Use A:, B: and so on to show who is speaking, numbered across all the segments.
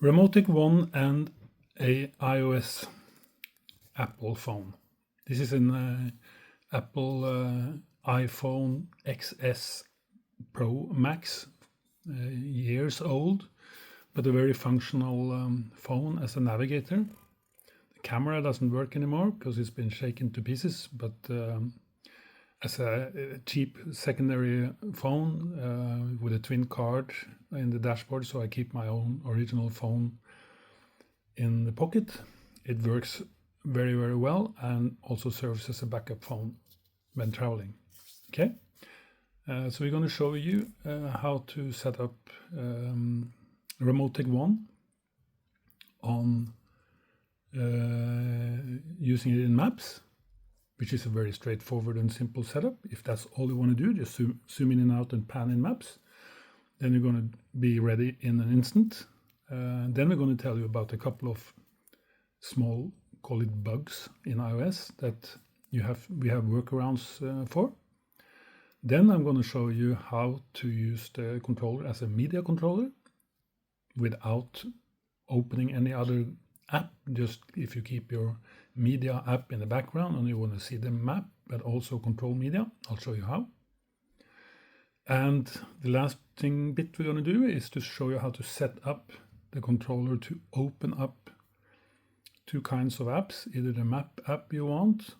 A: Remotek One and a iOS Apple phone. This is an Apple iPhone XS Pro Max, years old, but a very functional phone as a navigator. The camera doesn't work anymore because it's been shaken to pieces, but as a cheap secondary phone with a twin card in the dashboard, so I keep my own original phone in the pocket. It works very, very well and also serves as a backup phone when traveling. Okay, so we're going to show you how to set up Remotek One on using it in Maps, which is a very straightforward and simple setup. If that's all you want to do, just zoom in and out and pan in Maps. Then you're going to be ready in an instant. Then we're going to tell you about a couple of small, call it bugs in iOS that we have workarounds for. Then I'm going to show you how to use the controller as a media controller without opening any other app. Just if you keep your media app in the background and you want to see the map but also control media, I'll show you how. And the last bit we're going to do is to show you how to set up the controller to open up two kinds of apps, either the map app you want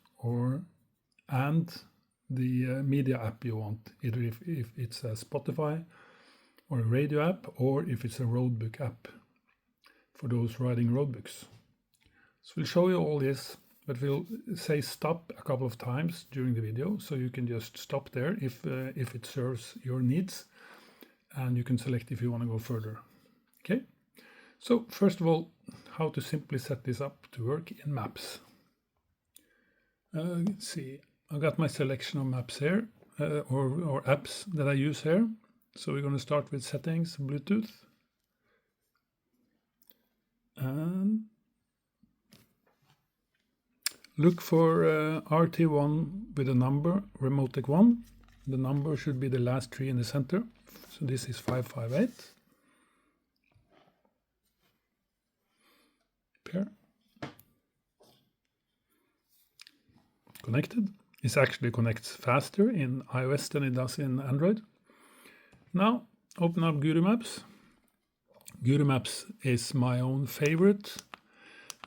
A: and the media app you want, either if it's a Spotify or a radio app, or if it's a roadbook app for those riding roadbooks. So we'll show you all this, but we'll say stop a couple of times during the video, so you can just stop there if it serves your needs, and you can select if you want to go further. Okay, so first of all, how to simply set this up to work in Maps. Let's see, I got my selection of maps here, or apps that I use here. So we're going to start with settings, Bluetooth, and look for RT1 with a number, Remotek One. The number should be the last three in the center. So this is 558. Pair. Connected. It actually connects faster in iOS than it does in Android. Now open up Guru Maps. Guru Maps is my own favorite.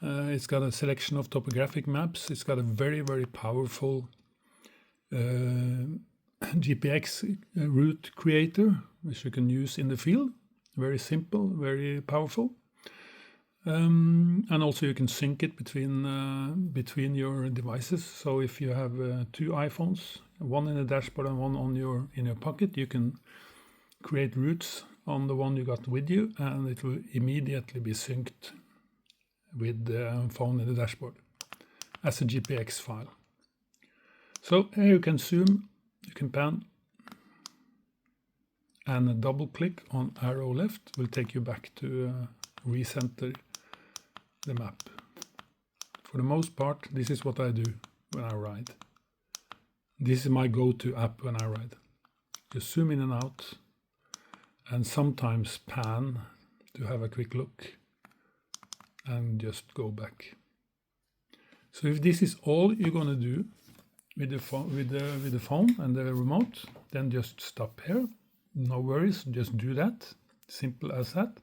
A: It's got a selection of topographic maps. It's got a very, very powerful GPX route creator, which you can use in the field. Very simple, very powerful. And also you can sync it between your devices. So if you have two iPhones, one in the dashboard and one in your pocket, you can create routes on the one you got with you, and it will immediately be synced with the phone in the dashboard as a GPX file. So here you can zoom, you can pan, and a double click on arrow left will take you back to recenter the map. For the most part, this is what I do when I ride. This is my go-to app when I ride. Just zoom in and out, and sometimes pan to have a quick look, and just go back. So if this is all you're going to do with the phone and the remote, then just stop here. No worries, just do that. Simple as that.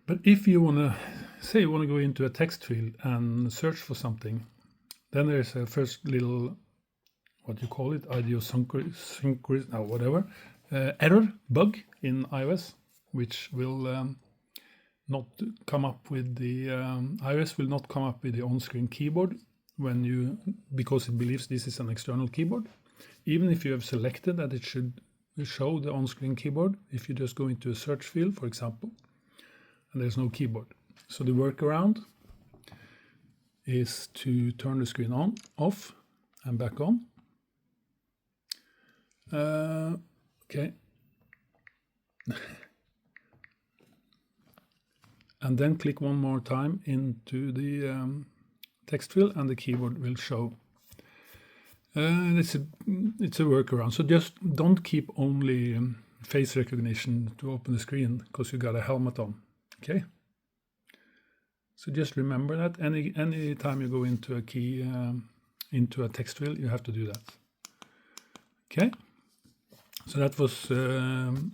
A: But if you want to, say you want to go into a text field and search for something, then there's a first little, what you call it, error bug in iOS, which will not come up with the iOS will not come up with the on-screen keyboard because it believes this is an external keyboard, even if you have selected that it should show the on-screen keyboard. If you just go into a search field, for example, and there's no keyboard. So the workaround is to turn the screen off and back on. Okay. And then click one more time into the text field and the keyboard will show. It's a workaround. So just don't keep only face recognition to open the screen because you got a helmet on. Okay. So just remember that any time you go into a key, into a text field, you have to do that. Okay. So that was the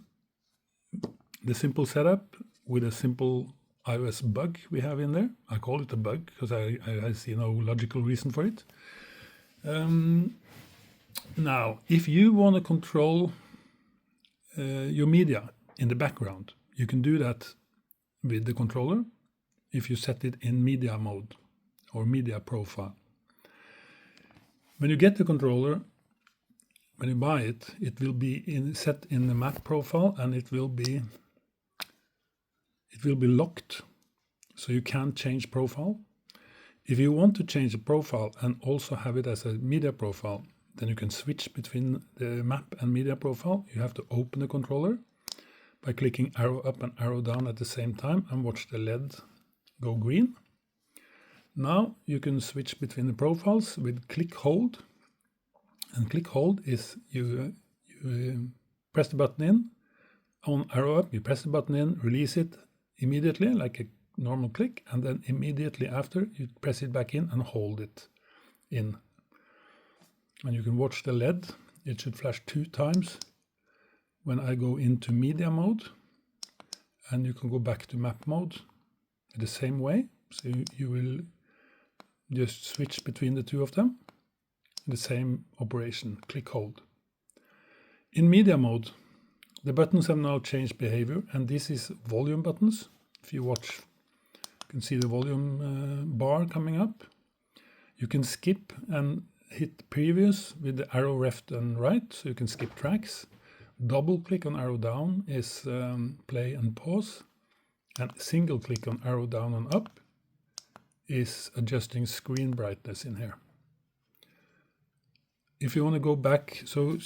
A: simple setup with a simple iOS bug we have in there. I call it a bug because I see no logical reason for it. Now, if you want to control your media in the background, you can do that with the controller if you set it in media mode or media profile. When you get the controller, when you buy it, it will be set in the map profile, and it will be locked, so you can't change profile. If you want to change the profile and also have it as a media profile, then you can switch between the map and media profile. You have to open the controller by clicking arrow up and arrow down at the same time and watch the LED go green. Now you can switch between the profiles with click hold. And click hold is you press the button in, on arrow up, you press the button in, release it immediately like a normal click, and then immediately after you press it back in and hold it in. And you can watch the LED. It should flash 2 times when I go into media mode, and you can go back to map mode the same way. So you will just switch between the two of them. The same operation, click hold. In media mode, the buttons have now changed behavior, and this is volume buttons. If you watch, you can see the volume bar coming up. You can skip and hit previous with the arrow left and right, so you can skip tracks. Double click on arrow down is play and pause, and single click on arrow down and up is adjusting screen brightness in here. If you want to go back, so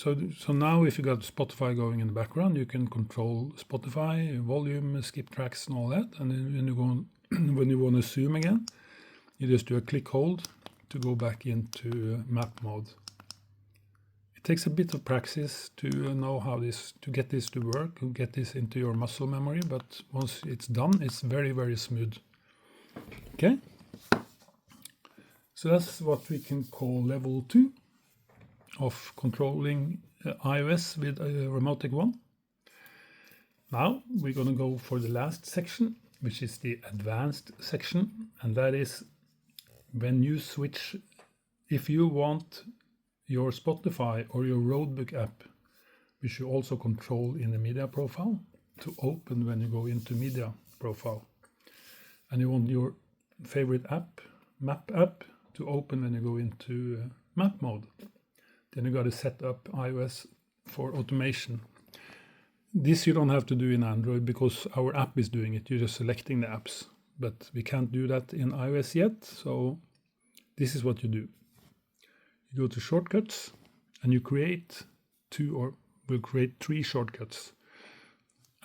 A: now if you got Spotify going in the background, you can control Spotify, volume, skip tracks and all that. And then when you go when you want to zoom again, you just do a click hold to go back into map mode. It takes a bit of practice to know how to get this to work, and get this into your muscle memory, but once it's done, it's very, very smooth. Okay? So that's what we can call level 2 of controlling iOS with Remotek One. Now we're going to go for the last section, which is the advanced section, and that is when you switch, if you want your Spotify or your roadbook app, which you also control in the media profile, to open when you go into media profile, and you want your favorite app, map app, to open when you go into map mode, then you got to set up iOS for automation. This you don't have to do in Android because our app is doing it. You're just selecting the apps, but we can't do that in iOS yet. So this is what you do. You go to shortcuts and you create 3 shortcuts.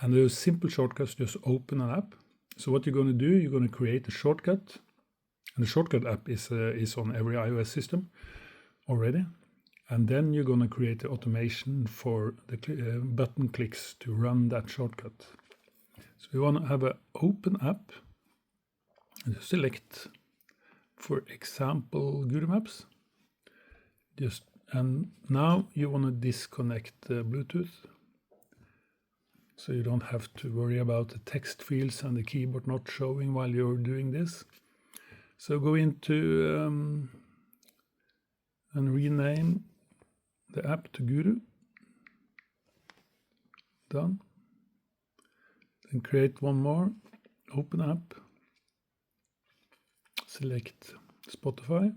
A: And those simple shortcuts just open an app. So what you're going to do, you're going to create a shortcut. And the shortcut app is on every iOS system already. And then you're going to create the automation for the button clicks to run that shortcut. So we want to have an open app. And select, for example, Google Maps. And now you want to disconnect the Bluetooth. So you don't have to worry about the text fields and the keyboard not showing while you're doing this. So go into and rename the app to Guru. Done. Then create one more. Open app. Select Spotify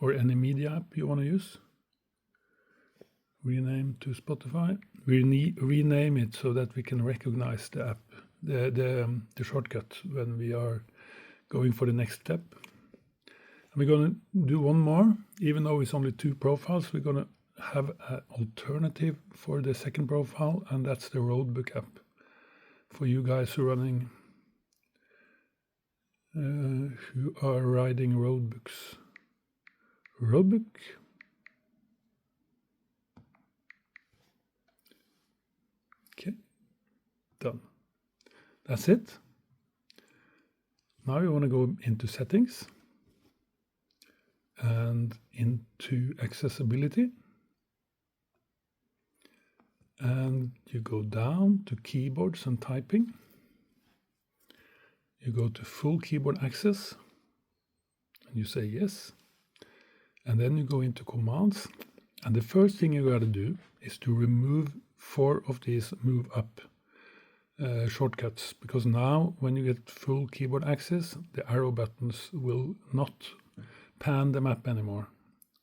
A: or any media app you want to use. Rename to Spotify. We rename it so that we can recognize the app, the shortcut when we are going for the next step. And we're going to do one more, even though it's only 2 profiles. We're going to have an alternative for the second profile, and that's the roadbook app for you guys who are running, who are riding roadbooks. Roadbook. Done. That's it. Now you want to go into settings and into accessibility. And you go down to keyboards and typing. You go to full keyboard access and you say yes. And then you go into commands. And the first thing you got to do is to remove 4 of these move up shortcuts, because now when you get full keyboard access, the arrow buttons will not pan the map anymore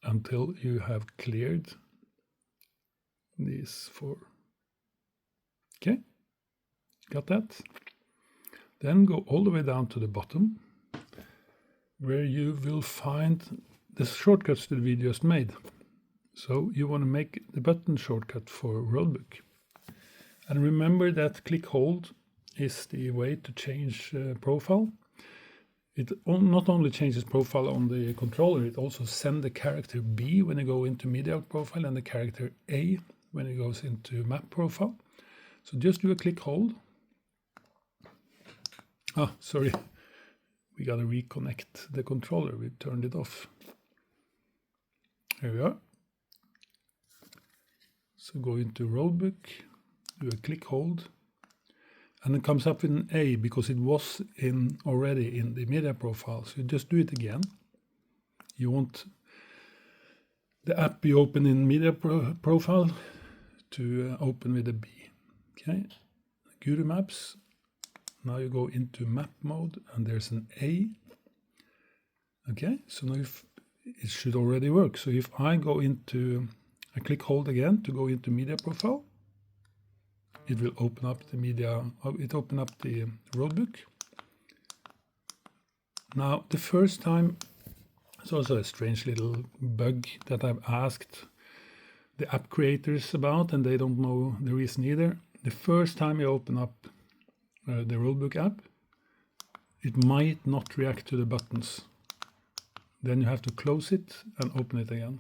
A: until you have cleared these 4. Okay, got that? Then go all the way down to the bottom where you will find the shortcuts that we just made. So you want to make the button shortcut for roadbook. And remember that click hold is the way to change profile. It not only changes profile on the controller, it also sends the character B when you go into media profile and the character A when it goes into map profile. So just do a click hold. Sorry, we got to reconnect the controller. We turned it off. Here we are. So go into roadbook, do a click hold, and it comes up with an A because it was already in the media profile. So you just do it again. You want the app be open in media profile to open with a B. Okay, Guru Maps. Now you go into map mode and there's an A. Okay, so now it should already work. So if I go into, I click hold again to go into media profile, it will open up the media, it open up the roadbook. Now the first time, it's also a strange little bug that I've asked the app creators about and they don't know the reason either. The first time you open up the roadbook app, it might not react to the buttons. Then you have to close it and open it again.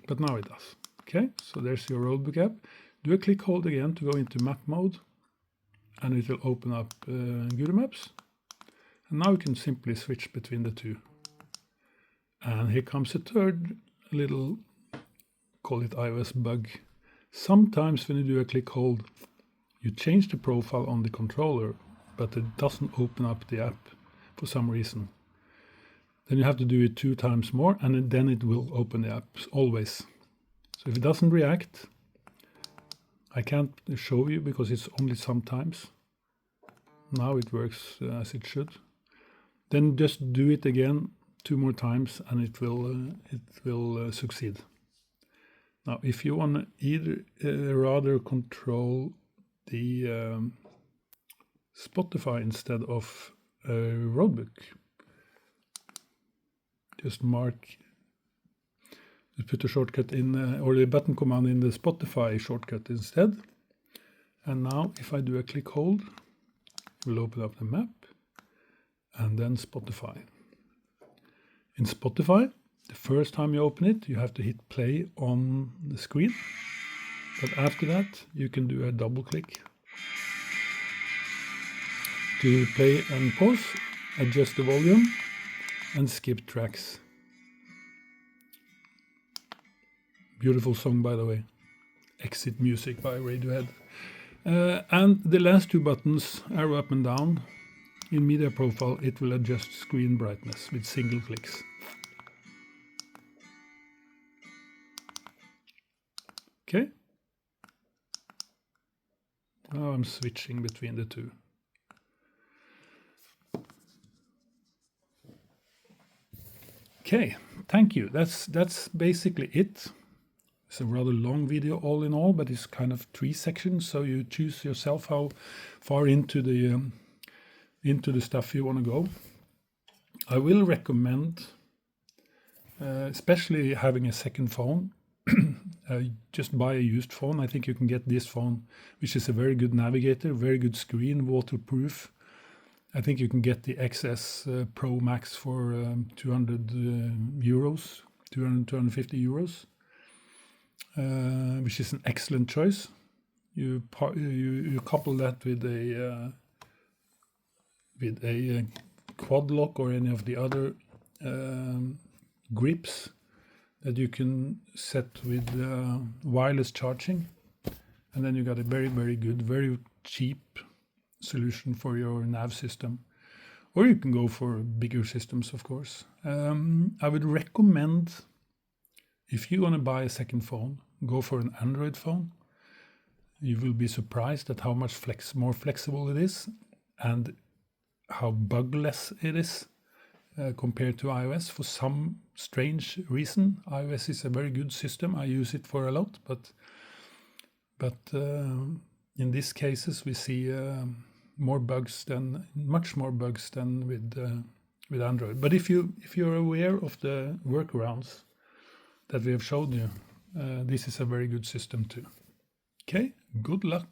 A: But now it does. Okay, so there's your roadbook app. Do a click hold again to go into map mode and it will open up Guru Maps. And now you can simply switch between the two. And here comes a third little, call it iOS bug. Sometimes when you do a click hold, you change the profile on the controller, but it doesn't open up the app for some reason. Then you have to do it 2 times more and then it will open the app, always. So if it doesn't react, I can't show you because it's only sometimes. Now it works as it should. Then just do it again 2 more times and it will succeed. Now if you want to either rather control the Spotify instead of roadbook, just put the shortcut in or the button command in the Spotify shortcut instead. And now if I do a click hold, it will open up the map and then Spotify. In Spotify, the first time you open it, you have to hit play on the screen. But after that, you can do a double click to play and pause, adjust the volume, and skip tracks. Beautiful song, by the way. Exit Music by Radiohead. And the last 2 buttons, arrow up and down, in media profile, it will adjust screen brightness with single clicks. Okay. Now I'm switching between the 2. Okay, thank you. That's basically it. It's a rather long video all in all, but it's kind of 3 sections, so you choose yourself how far into the stuff you want to go. I will recommend, especially having a second phone, just buy a used phone. I think you can get this phone, which is a very good navigator, very good screen, waterproof. I think you can get the XS Pro Max for 200 euros, 250 euros, which is an excellent choice. you couple that with a quad lock or any of the other grips that you can set with wireless charging, and then you got a very, very good, very cheap solution for your nav system. Or you can go for bigger systems, of course. I would recommend, if you're going to buy a second phone, go for an Android phone. You will be surprised at how much more flexible it is and how bugless it is compared to iOS. For some strange reason, iOS is a very good system. I use it for a lot, but in these cases we see much more bugs than with Android. But if you're aware of the workarounds that we have showed you, this is a very good system too. Okay, good luck.